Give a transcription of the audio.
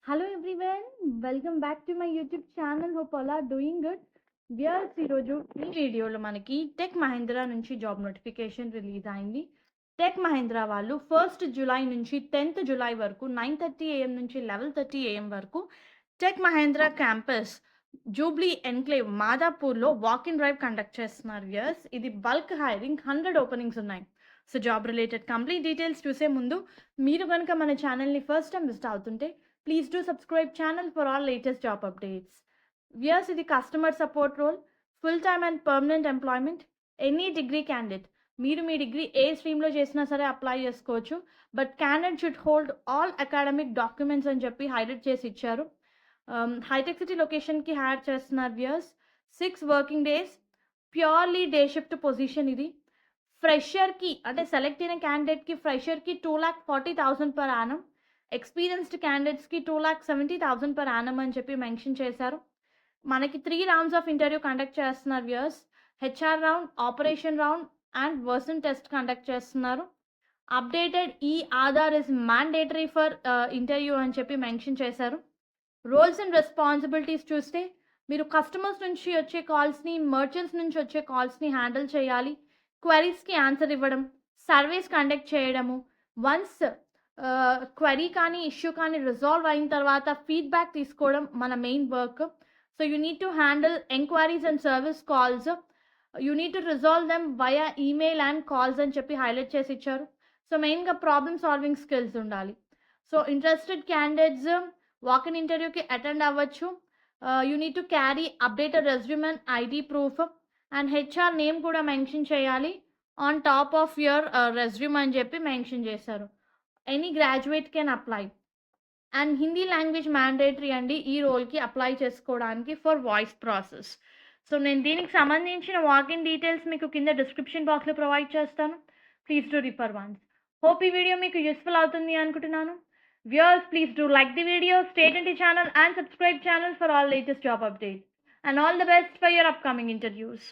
Hello everyone, welcome back to my YouTube channel. Hope all are doing good. Viewers ఈరోజు ఈ వీడియోలో మనకి tech Mahindra నుంచి జాబ్ నోటిఫికేషన్ రిలీజ్ అయింది. టెక్ మహీంద్రా వాళ్ళు 1st జూలై నుంచి 10th జూలై వరకు 9:30 AM నుంచి 11:30 AM వరకు tech Mahindra campus Jubilee Enclave మాదాపూర్లో వాక్ ఇన్ డ్రైవ్ కండక్ట్ చేస్తున్నారు. వ్యూయర్స్ ఇది బల్క్ హైరింగ్ 100 ఓపెనింగ్స్ ఉన్నాయి. So job related complete details చూసే ముందు మీరు కనుక మన ఛానల్ని ఫస్ట్ టైం విజిట్ అవుతుంటే please do subscribe channel for all latest job updates. Yes, ఇది customer support role, full time and permanent employment, any degree candidate. మీరు మీ డిగ్రీ ఏ స్ట్రీమ్లో చేసినా సరే అప్లై చేసుకోవచ్చు. But candidate should hold all academic documents అని చెప్పి highlight చేసి ఇచ్చారు. Hitech city లొకేషన్కి హైర్ చేస్తున్నారు. Viewers 6 working days, purely day shift position ఇది. ఫ్రెషర్కి అంటే సెలెక్ట్ అయిన క్యాండిడేట్కి ఫ్రెషర్కి 2,40,000 per annum, ఎక్స్పీరియన్స్డ్ క్యాండిడేట్స్కి 2,70,000 per annum అని చెప్పి మెన్షన్ చేశారు. మనకి 3 rounds ఆఫ్ ఇంటర్వ్యూ కండక్ట్ చేస్తున్నారు. Viewers HR round, operation round and worsen test conduct చేస్తున్నారు. అప్డేటెడ్ ఈ Aadhaar is mandatory for interview అని చెప్పి మెన్షన్ చేశారు. రోల్స్ అండ్ రెస్పాన్సిబిలిటీస్ చూస్తే మీరు కస్టమర్స్ నుంచి వచ్చే కాల్స్ని, మర్చెంట్స్ నుంచి వచ్చే కాల్స్ని హ్యాండిల్ చేయాలి. క్వరీస్కి ఆన్సర్ ఇవ్వడం, సర్వేస్ కండక్ట్ చేయడము, వన్స్ క్వరీ కానీ ఇష్యూ కానీ రిజాల్వ్ అయిన తర్వాత ఫీడ్బ్యాక్ తీసుకోవడం మన main work. So you need to handle enquiries and service calls. You need to resolve them via email and calls అని చెప్పి హైలైట్ చేసి ఇచ్చారు. సో మెయిన్గా ప్రాబ్లమ్ సాల్వింగ్ స్కిల్స్ ఉండాలి. So interested candidates walk in ఇంటర్వ్యూకి attend అవ్వచ్చు. You need to carry updated resume and ID proof and HR name కూడా mention చేయాలి on top of your resume అని చెప్పి మెన్షన్ చేశారు. Any graduate can apply and Hindi language mandatory అండి ఈ రోల్కి అప్లై చేసుకోవడానికి ఫర్ వాయిస్ ప్రాసెస్. సో నేను దీనికి సంబంధించిన వాకిన్ డీటెయిల్స్ మీకు కింద డిస్క్రిప్షన్ బాక్స్లో ప్రొవైడ్ చేస్తాను. Please do refer once. Hope ఈ వీడియో మీకు యూస్ఫుల్ అవుతుంది అనుకుంటున్నాను. Viewers please do like the video, stay tuned to channel and subscribe channel for all latest job updates. And all the best for your upcoming interviews.